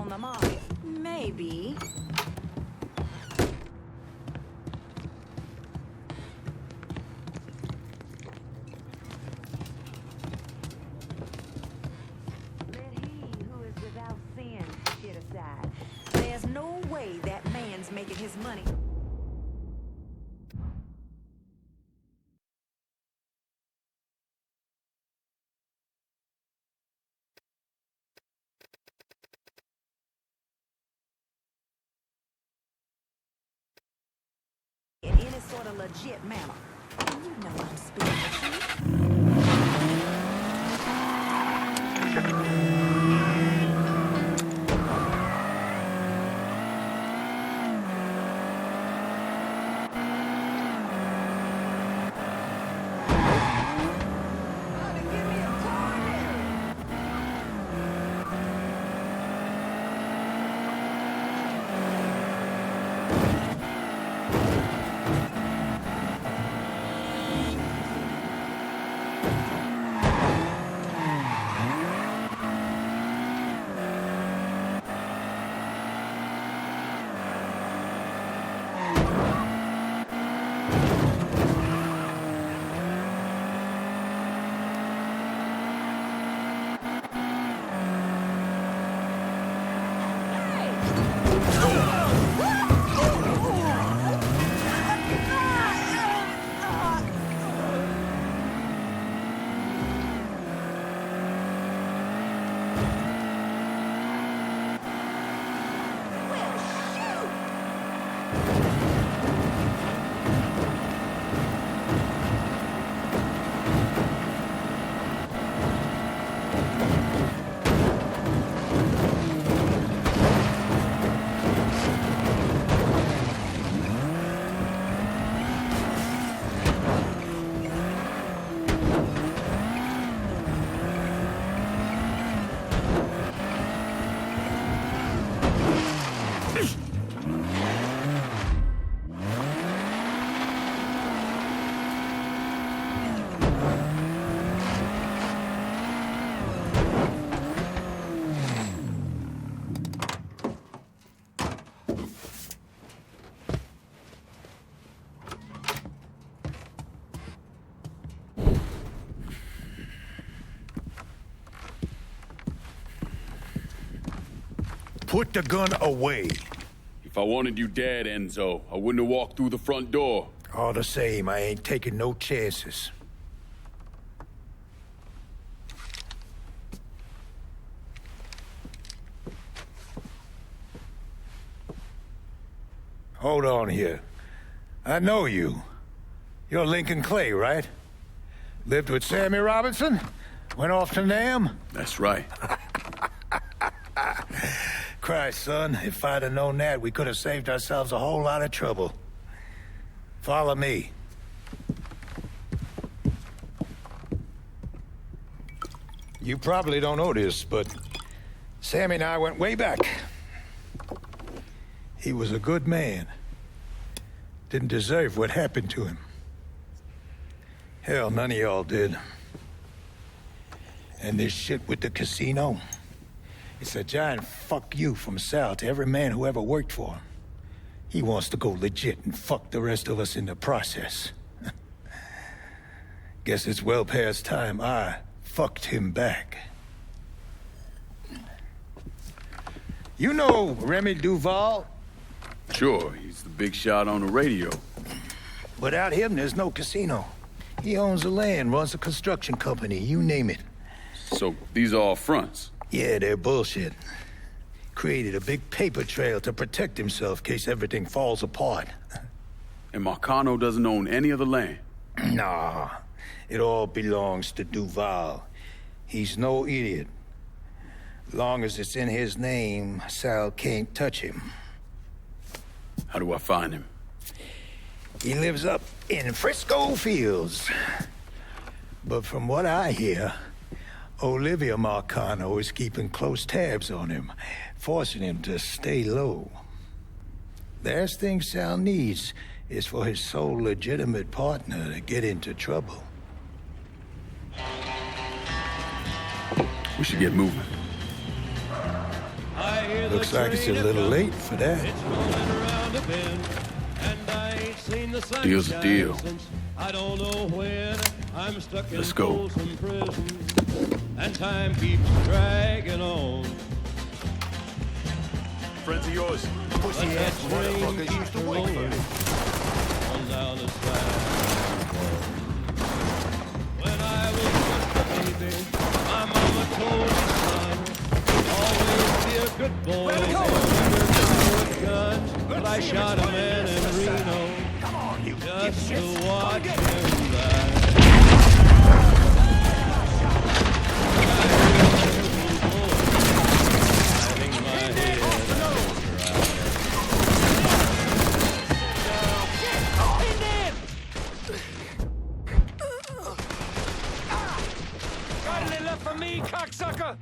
on the market. Maybe. Let he who is without sin get aside. There's no way that man's making his money. In any sort of legit manner. You know I'm speaking the truth. Put the gun away. If I wanted you dead, Enzo, I wouldn't have walked through the front door. All the same, I ain't taking no chances. Hold on here. I know you. You're Lincoln Clay, right? Lived with Sammy Robinson? Went off to Nam? That's right. Christ, son, if I'd have known that, we could have saved ourselves a whole lot of trouble. Follow me. You probably don't know this, but Sammy and I went way back. He was a good man. Didn't deserve what happened to him. Hell, none of y'all did. And this shit with the casino, it's a giant fuck you from Sal to every man who ever worked for him. He wants to go legit and fuck the rest of us in the process. Guess it's well past time I fucked him back. You know Remy Duval? Sure, he's the big shot on the radio. Without him, there's no casino. He owns the land, runs a construction company, you name it. So these are all fronts? Yeah, they're bullshit. Created a big paper trail to protect himself in case everything falls apart. And Marcano doesn't own any of the land? Nah, it all belongs to Duval. He's no idiot. Long as it's in his name, Sal can't touch him. How do I find him? He lives up in Frisco Fields. But from what I hear, Olivia Marcano is keeping close tabs on him, forcing him to stay low. The last thing Sal needs is for his sole legitimate partner to get into trouble. We should get moving. I hear Looks like it's a little late for that. Deal's a deal. I don't know when I'm stuck in Let's go. Folsom Prison, and time keeps dragging on. Friends of yours, pussy But ass that train motherfuckers keeps used to wait for rolling you. on down the side. When I was just a baby, my mama told me, son, always be a good boy, never with guns. But I shot a man in Reno just to watch him die. Hiding my head out of Got any left for me, cocksucker?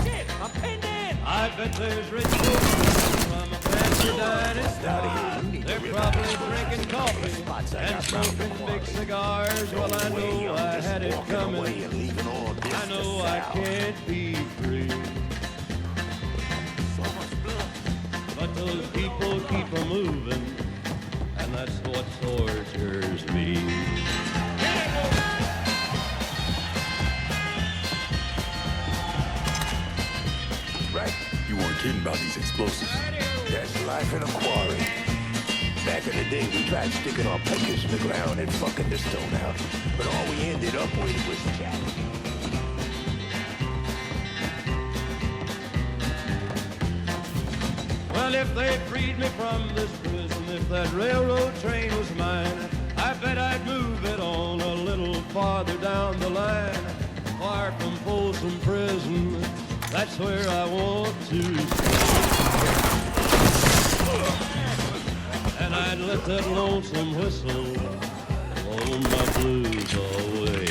Shit, I'm pinned in! I bet there's rich folks from a fancy dynasty. They're probably drinking coffee and smoking big cigars. Well, I know I had it coming. I know I can't be free. But those people keep a moving, and that's what tortures me. Right? You weren't kidding about these explosives. That's life in a quarry. Back in the day, we tried sticking our pickers in the ground and fucking the stone out. But all we ended up with was chat. Well, if they freed me from this prison, if that railroad train was mine, I bet I'd move it on a little farther down the line. Far from Folsom Prison, that's where I want to stay. And I'd let that lonesome whistle blow my blues away.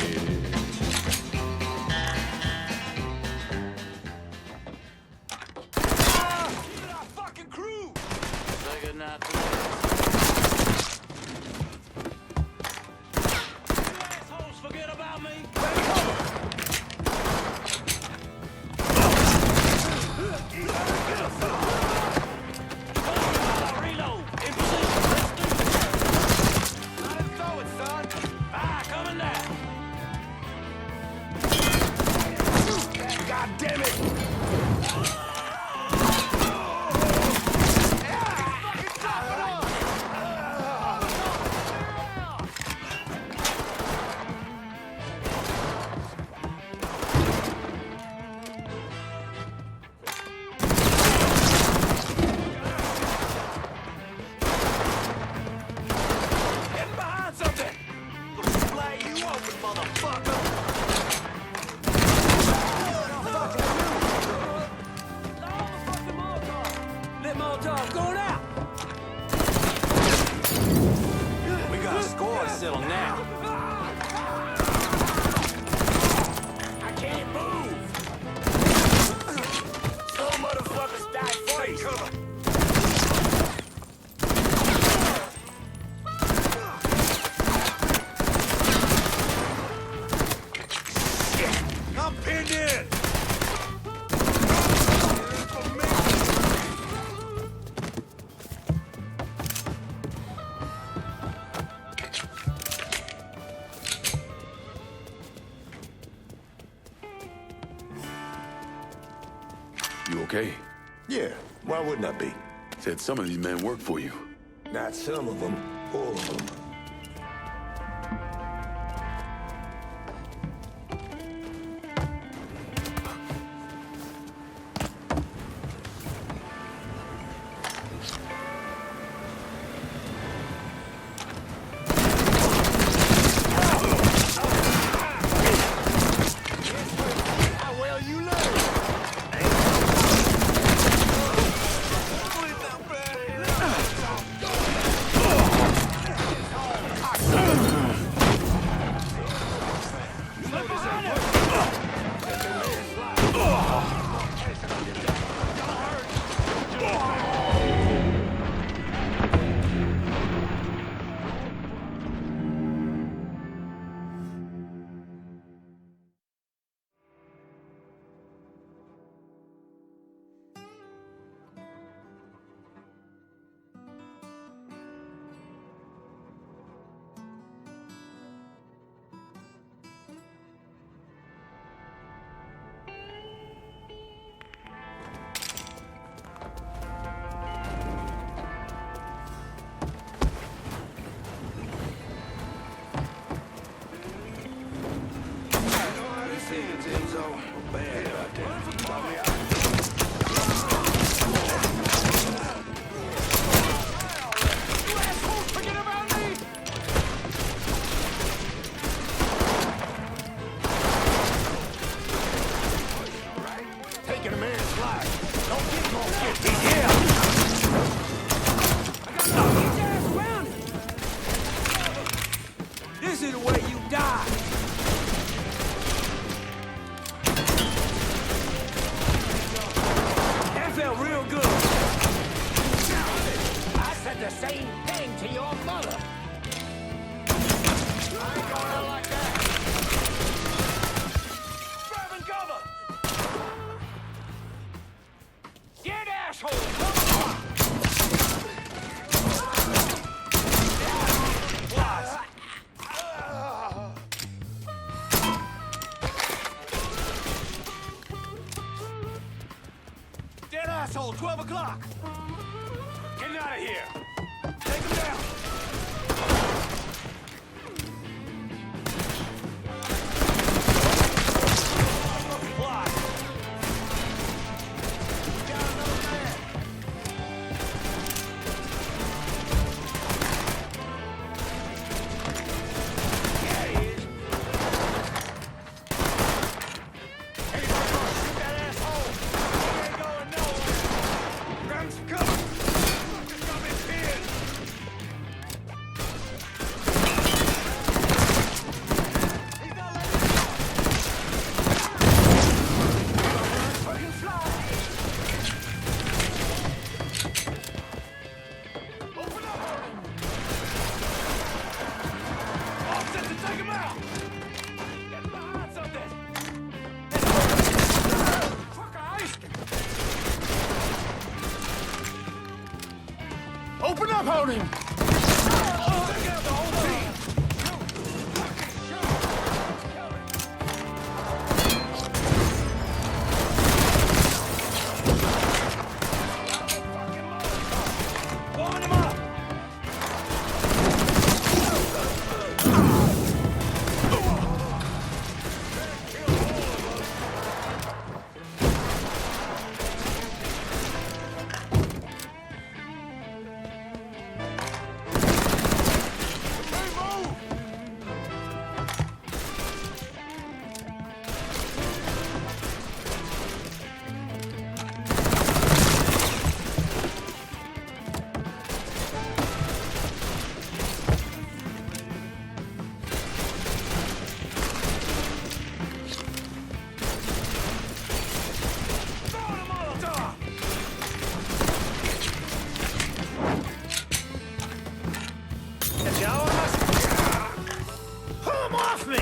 You okay? Yeah, why wouldn't I be? Said some of these men work for you. Not some of them, all of them. same thing to your mother. I ain't going out like that. Grab and cover. Get asshole. Come on. Dead asshole, 12 o'clock. Get out of here. Take him down. Fly. Down another man. There he is. Hey, shoot that asshole. He ain't going nowhere. Grab some cover. Just got me pinned. He's not letting me go. Fucking fly. Open up. Offset to take him out. Get behind something. Fuck, I iced him. Open up on him! Take out the whole team! Warming him up! Pull him off me!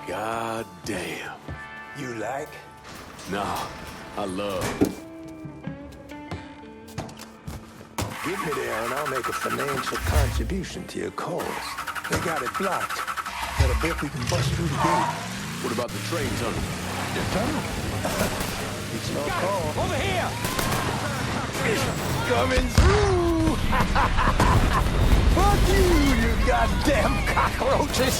God damn. You like? Nah, I love. Give me there and I'll make a financial contribution to your cause. They got it blocked, but I bet we can bust through the gate. What about the train tunnel? The tunnel? It's your call. Over here! It's coming through! Fuck you, you goddamn cockroaches!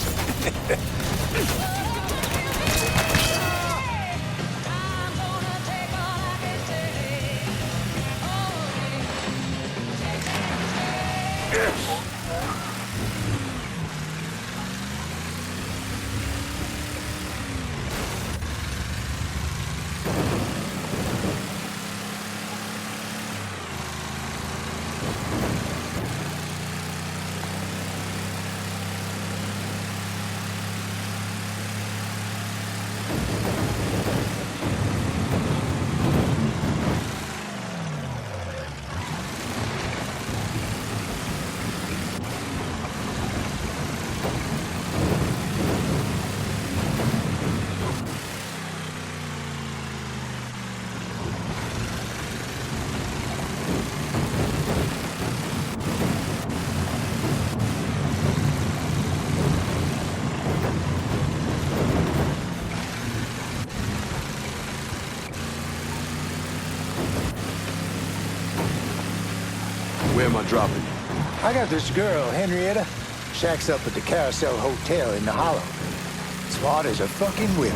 Where am I dropping? I got this girl, Henrietta. Shacks up at the Carousel Hotel in the Hollow. Smart as a fucking whip.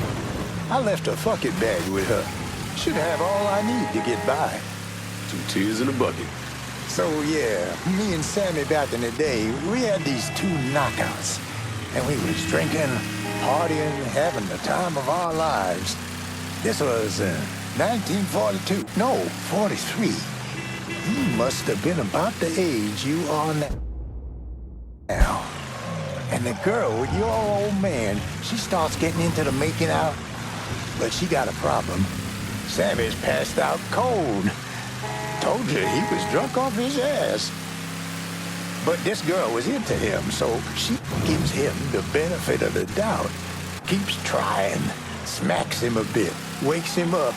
I left a fucking bag with her. Should have all I need to get by. 2 tears in a bucket. So yeah, me and Sammy back in the day, we had these 2 knockouts. And we was drinking, partying, having the time of our lives. This was 1942. No, 43. You must have been about the age you are now. And the girl with your old man, she starts getting into the making out. But she got a problem. Sammy's passed out cold. Told you he was drunk off his ass. But this girl was into him, so she gives him the benefit of the doubt. Keeps trying, smacks him a bit, wakes him up.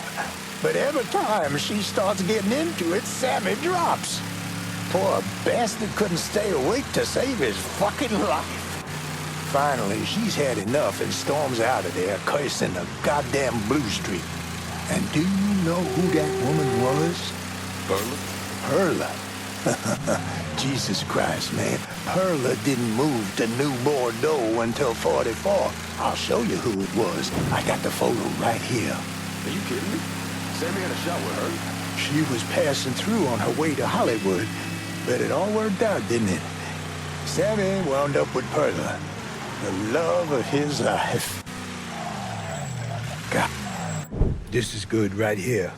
But every time she starts getting into it, Sammy drops. Poor bastard couldn't stay awake to save his fucking life. Finally, she's had enough and storms out of there, cursing the goddamn blue streak. And do you know who that woman was? Perla. Jesus Christ, man. Perla didn't move to New Bordeaux until 44. I'll show you who it was. I got the photo right here. Are you kidding me? Sammy had a shot with her. She was passing through on her way to Hollywood, but it all worked out, didn't it? Sammy wound up with Perla, the love of his life. God, this is good right here.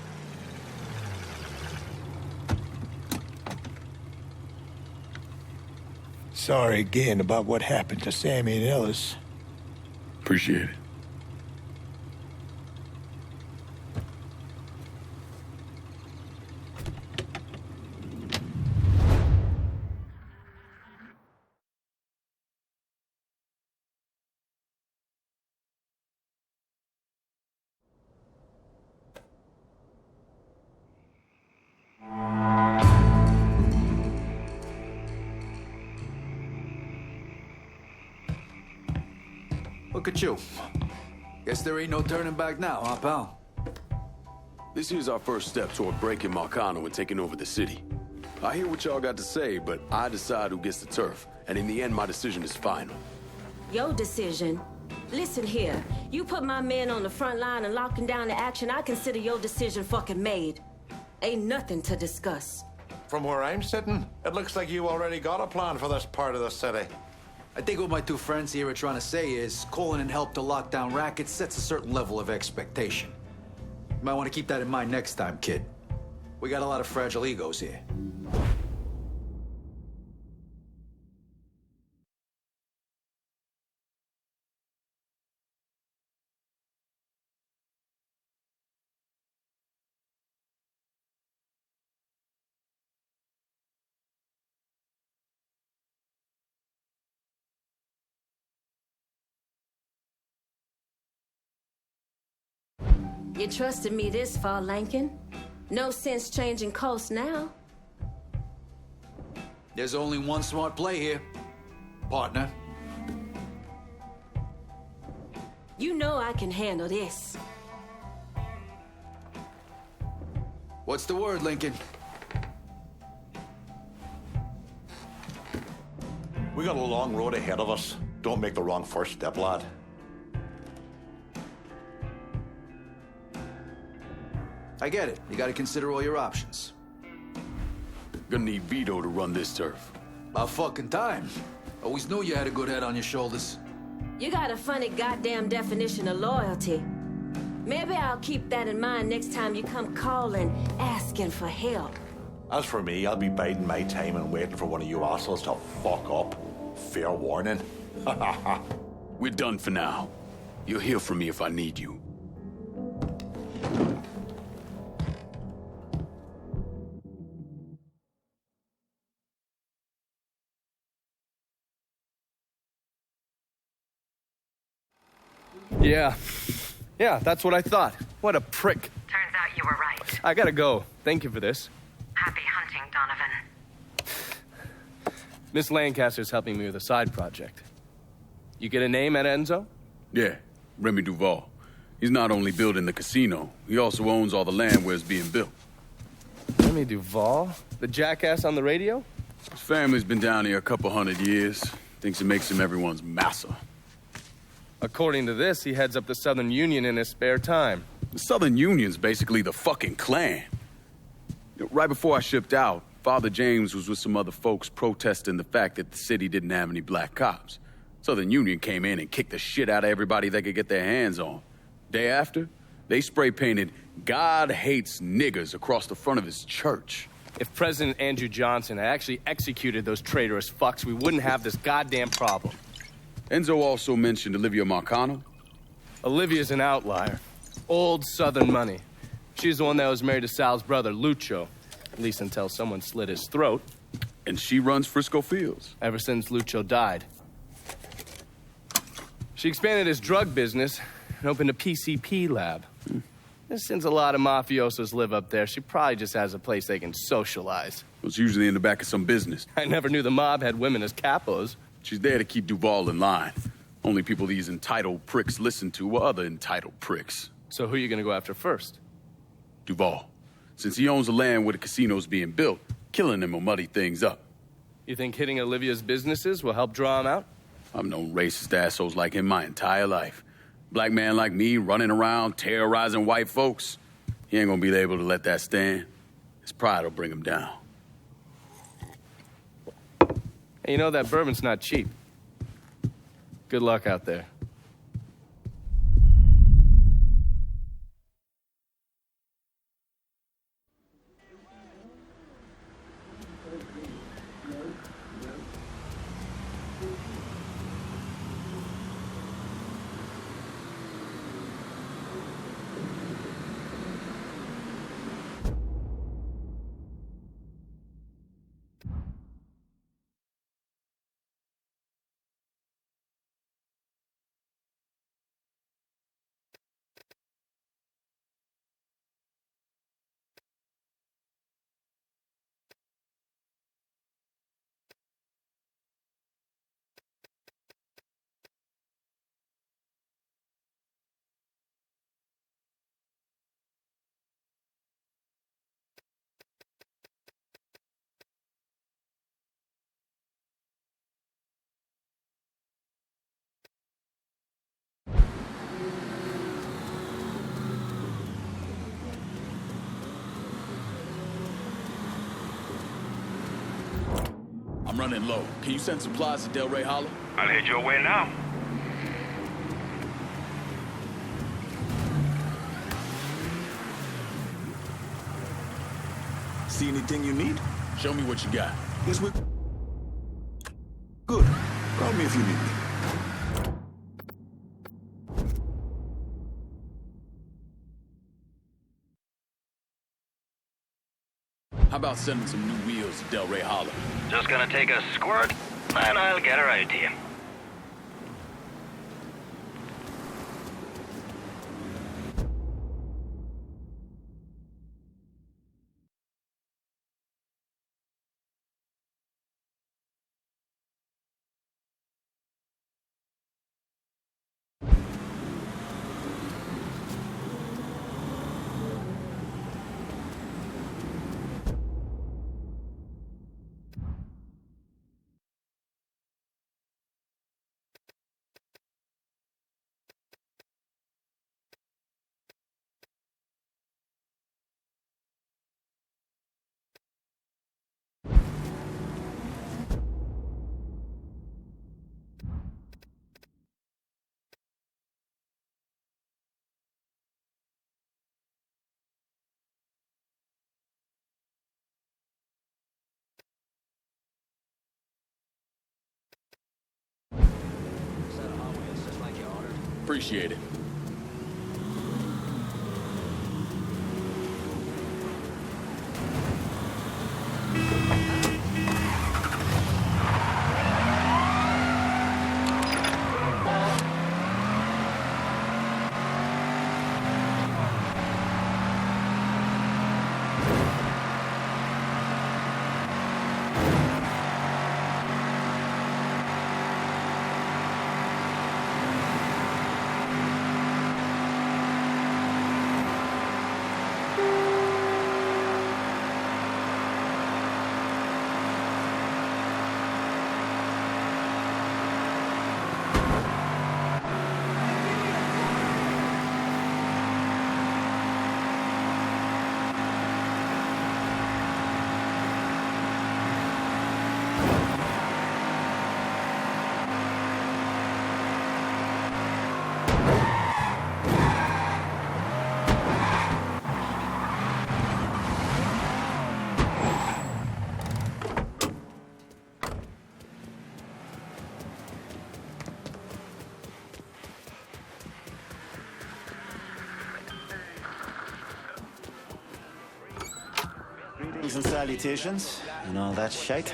Sorry again about what happened to Sammy and Ellis. Appreciate it. Look at you. Guess there ain't no turning back now, huh, pal? This here's our first step toward breaking Marcano and taking over the city. I hear what y'all got to say, but I decide who gets the turf. And in the end, my decision is final. Your decision? Listen here. You put my men on the front line and locking down the action, I consider your decision fucking made. Ain't nothing to discuss. From where I'm sitting, it looks like you already got a plan for this part of the city. I think what my 2 friends here are trying to say is calling in help to lock down rackets sets a certain level of expectation. You might want to keep that in mind next time, kid. We got a lot of fragile egos here. You trusted me this far, Lankin. No sense changing course now. There's only one smart play here, partner. You know I can handle this. What's the word, Lincoln? We got a long road ahead of us. Don't make the wrong first step, lad. I get it. You gotta consider all your options. Gonna need Vito to run this turf. About fucking time. Always knew you had a good head on your shoulders. You got a funny goddamn definition of loyalty. Maybe I'll keep that in mind next time you come calling, asking for help. As for me, I'll be biding my time and waiting for one of you assholes to fuck up. Fair warning. We're done for now. You'll hear from me if I need you. Yeah, that's what I thought. What a prick. Turns out you were right. I gotta go. Thank you for this. Happy hunting, Donovan. Miss Lancaster's helping me with a side project. You get a name at Enzo? Yeah, Remy Duval. He's not only building the casino, he also owns all the land where it's being built. Remy Duval? The jackass on the radio? His family's been down here a couple 100 years. Thinks it makes him everyone's massa. According to this, he heads up the Southern Union in his spare time. The Southern Union's basically the fucking Klan. Right before I shipped out, Father James was with some other folks protesting the fact that the city didn't have any black cops. Southern Union came in and kicked the shit out of everybody they could get their hands on. Day after, they spray-painted "God hates niggers" across the front of his church. If President Andrew Johnson had actually executed those traitorous fucks, we wouldn't have this goddamn problem. Enzo also mentioned Olivia Marcano. Olivia's an outlier. Old Southern money. She's the one that was married to Sal's brother, Lucho. At least until someone slit his throat. And she runs Frisco Fields. Ever since Lucho died. She expanded his drug business and opened a PCP lab. Since a lot of mafiosos live up there, she probably just has a place they can socialize. It's usually in the back of some business. I never knew the mob had women as capos. She's there to keep Duval in line. Only people these entitled pricks listen to were other entitled pricks. So who are you gonna go after first? Duval. Since he owns the land where the casino's being built, killing him will muddy things up. You think hitting Olivia's businesses will help draw him out? I've known racist assholes like him my entire life. Black man like me running around terrorizing white folks. He ain't gonna be able to let that stand. His pride will bring him down. Hey, you know that bourbon's not cheap. Good luck out there. I'm running low. Can you send supplies to Del Rey Hollow? I'll head your way now. See anything you need? Show me what you got. Yes, we're good. Call me if you need me. How about sending some new wheels to Del Rey Hollow? Just gonna take a squirt, and I'll get her out to you. Appreciate it. And salutations and all that shite.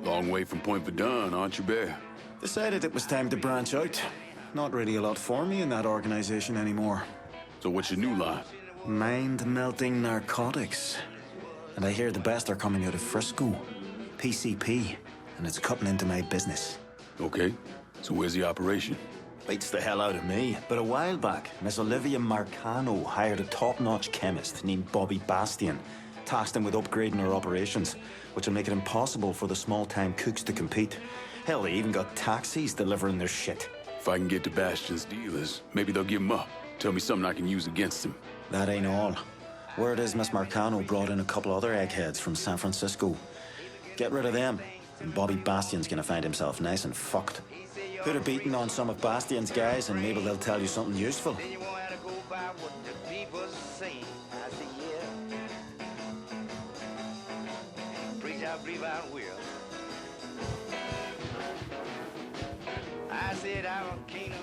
Long way from Point Verdun, aren't you, Bear? Decided it was time to branch out. Not really a lot for me in that organization anymore. So what's your new line? Mind-melting narcotics. And I hear the best are coming out of Frisco. PCP. And it's cutting into my business. Okay, so where's the operation? Beats the hell out of me. But a while back, Miss Olivia Marcano hired a top-notch chemist named Bobby Bastian. Tasked him with upgrading our operations, which will make it impossible for the small-time cooks to compete. Hell, they even got taxis delivering their shit. If I can get to Bastion's dealers, maybe they'll give him up. Tell me something I can use against him. That ain't all. Word is Miss Marcano brought in a couple other eggheads from San Francisco. Get rid of them, and Bobby Bastian's gonna find himself nice and fucked. Put a beating on some of Bastian's guys, and maybe they'll tell you something useful. I said I'm a kingdom,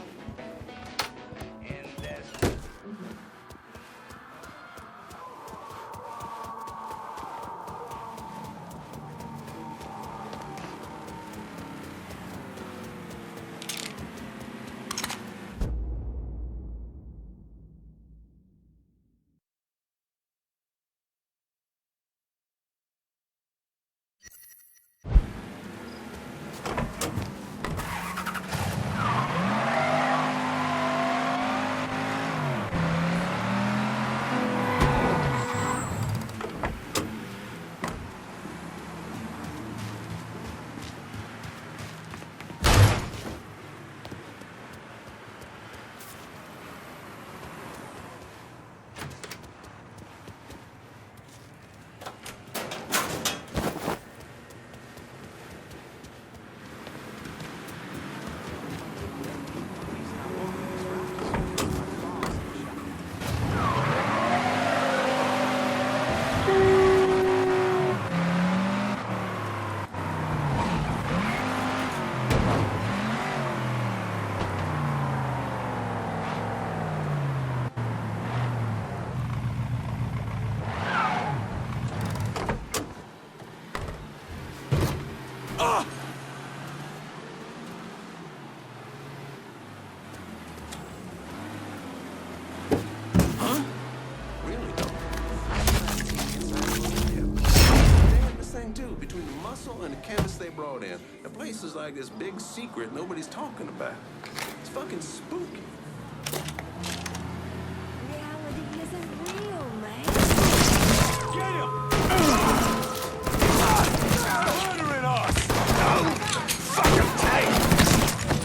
and that's and the chemists they brought in. The place is like this big secret nobody's talking about. It's fucking spooky. Reality isn't real, man. Get him! Murdering us! No! Fucking take!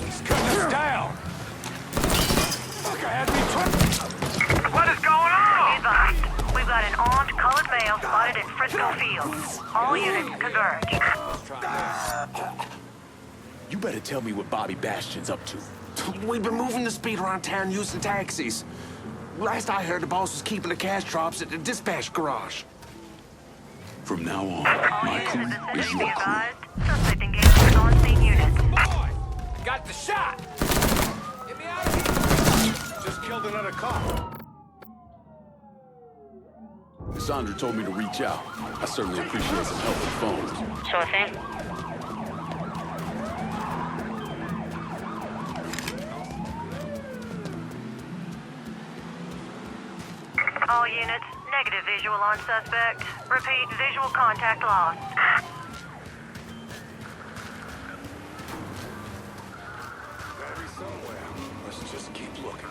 He's cutting us down! Fuck, I had me trapped! What is going on? Advised. We've got an armed colored male spotted in Frisco Field. All units converge. You better tell me what Bobby Bastion's up to. We've been moving the speed around town using taxis. Last I heard, the boss was keeping the cash drops at the dispatch garage. From now on, All my units crew in the is vicinity be your crew. advised. Suspect engaged with on-scene units. Boy! Got the shot! Get me out of another cop. Cassandra told me to reach out. I certainly appreciate some help with phones. Sure thing. All units, negative visual on suspect. Repeat, visual contact lost. Gotta be somewhere. Let's just keep looking.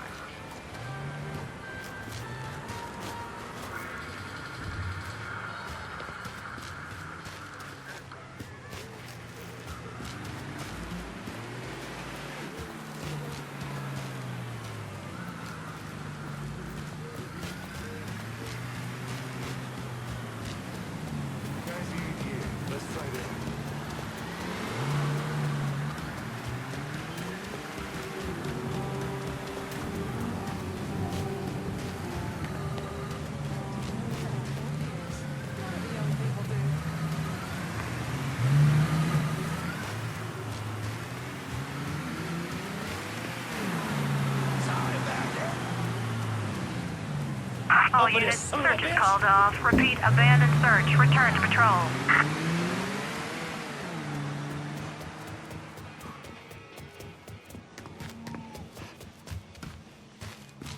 All units, search is called off. Repeat, abandoned search. Return to patrol.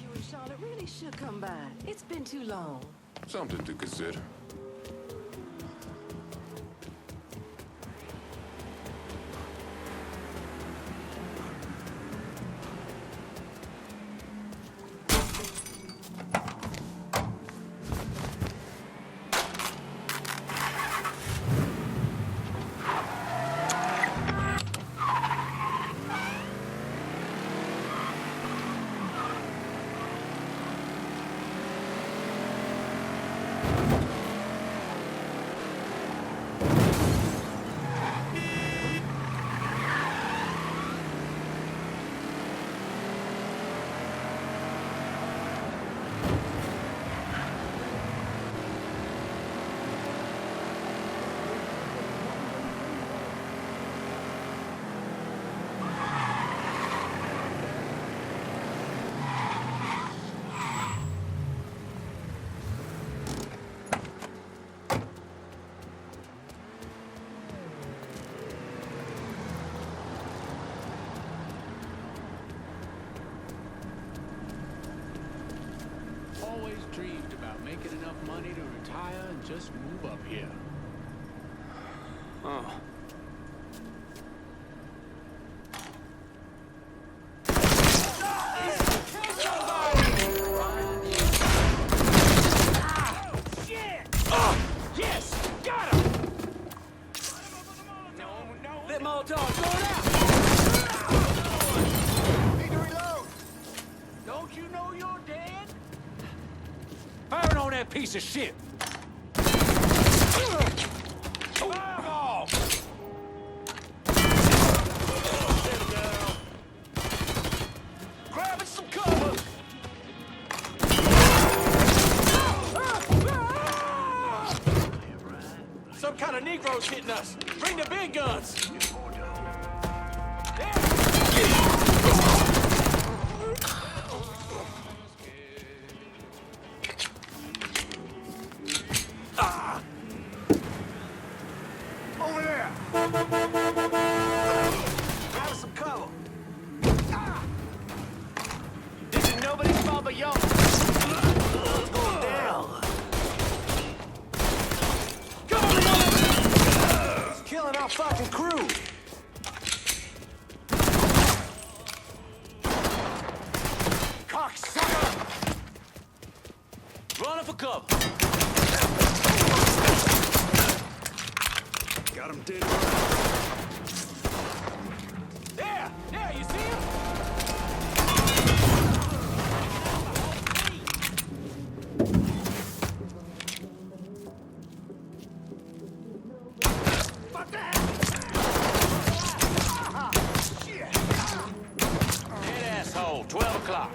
You and Charlotte really should come by. It's been too long. Something to consider. Always dreamed about making enough money to retire and just move up here. Oh. Yes! Got him! No. Lit Molotov, going out! Need to reload! Don't you know you're dead? Firing on that piece of shit! Fireball! Grabbing some cover! Some kind of Negro's hitting us! Bring the big guns! Over there! Grab some cover! This is nobody's fault but yours! It's going down! Come on, man! He's killing our fucking crew! Cocksucker! Running for cover! Got him dead. There, you see him? Fuck that! Shit! Dead asshole, 12 o'clock.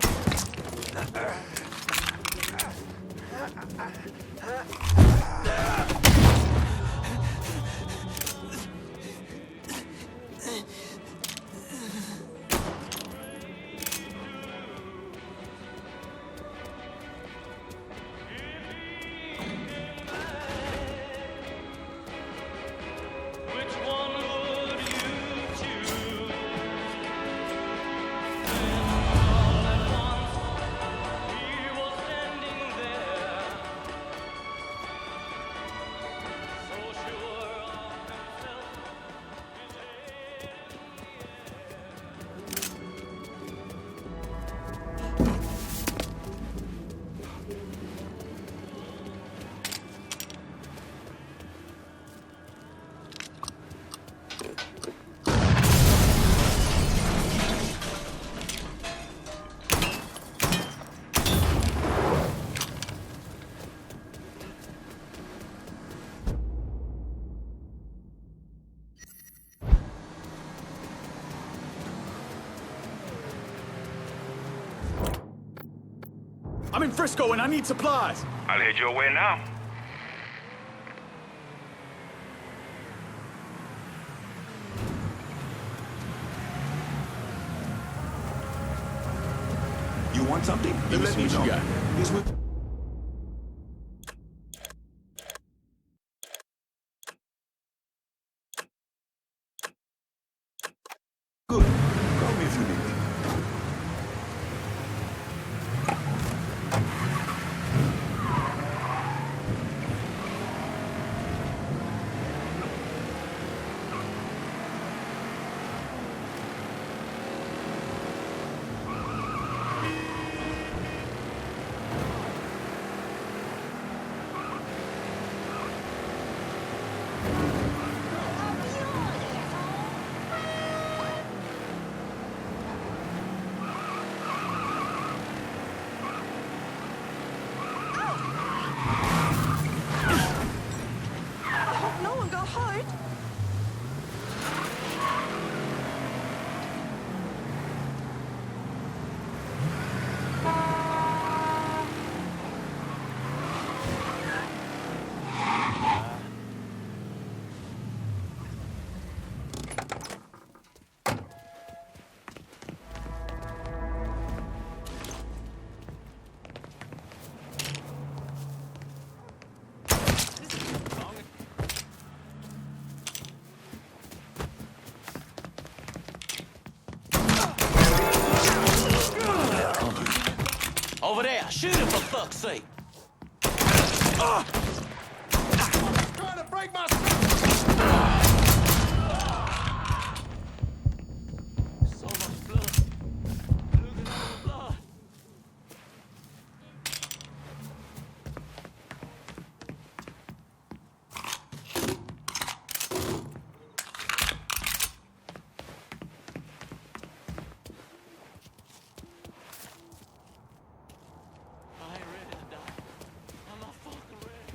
I'm in Frisco and I need supplies. I'll head your way now. You want something? Let me see what you got. Here's what... Good. Call me if you need me. No one got hurt. Over there, shoot him for fuck's sake. Trying to break my... So much blood. Look at all the blood. I ain't ready to die. I'm not fucking ready.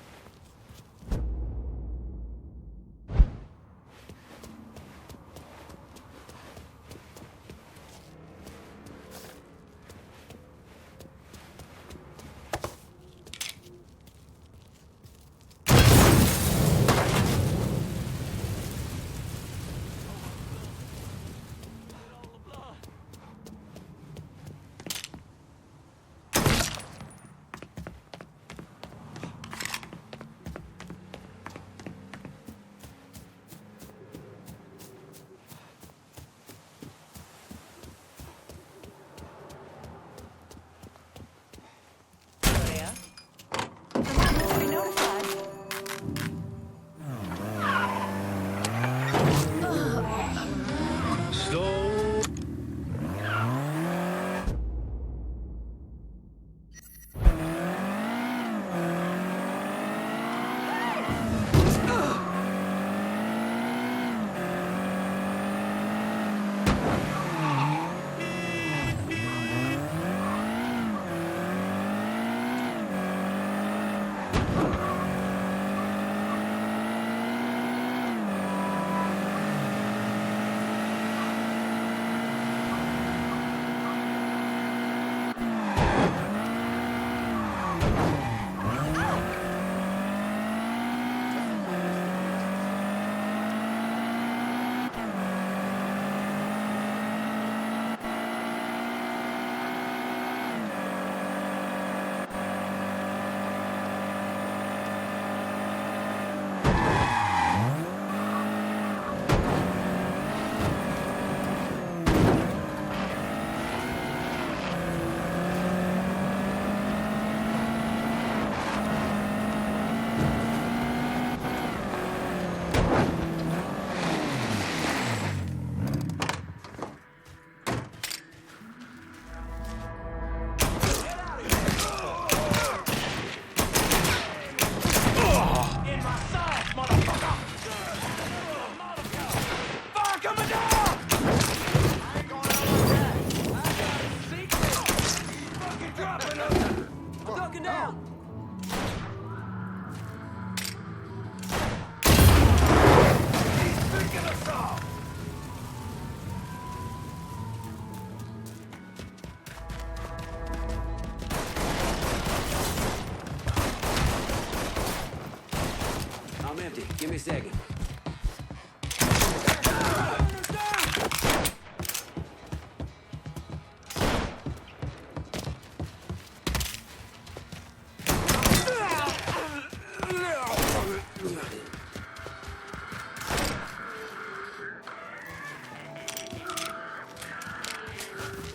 a second.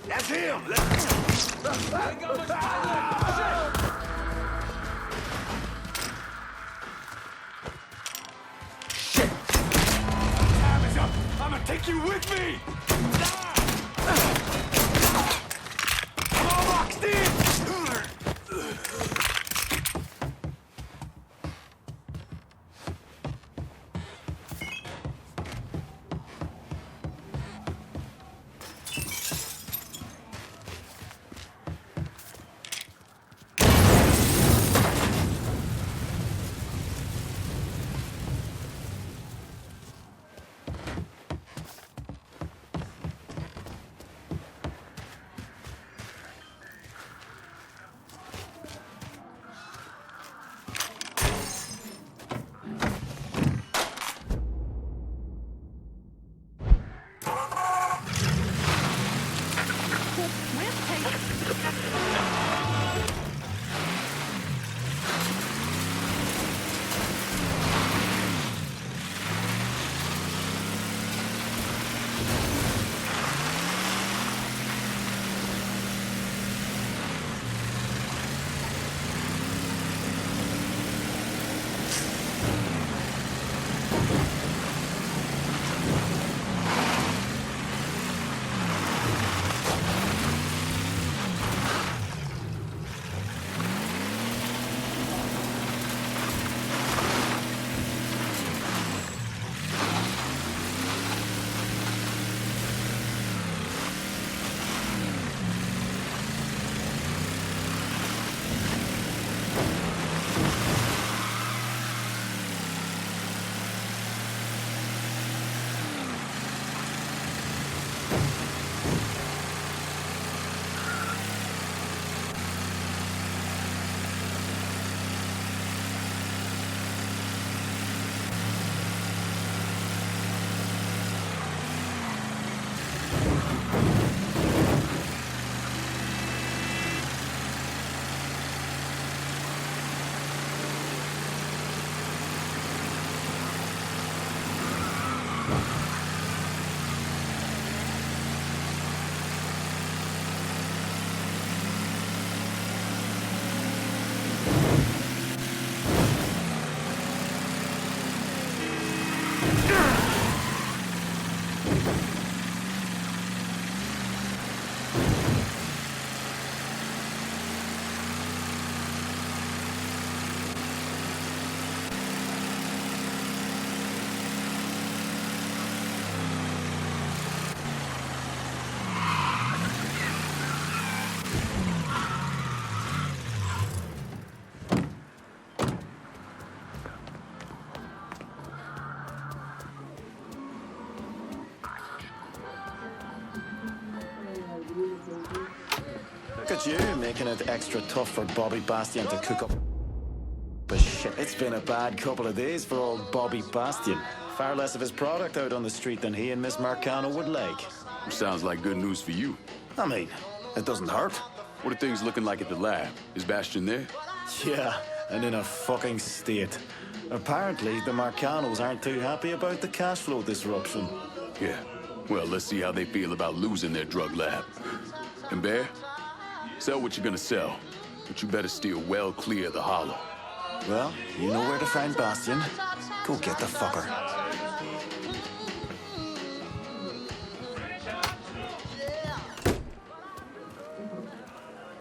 That's him! Shit! Time is up! I'm gonna take you with me! I'm all locked in! Look at you, making it extra tough for Bobby Bastion to cook up. But shit, it's been a bad couple of days for old Bobby Bastion. Far less of his product out on the street than he and Miss Marcano would like. Sounds like good news for you. I mean, it doesn't hurt. What are things looking like at the lab? Is Bastion there? Yeah, and in a fucking state. Apparently, the Marcanos aren't too happy about the cash flow disruption. Yeah. Well, let's see how they feel about losing their drug lab. And Bear, sell what you're gonna sell, but you better steer well clear of the hollow. Well, you know where to find Bastion. Go get the fucker.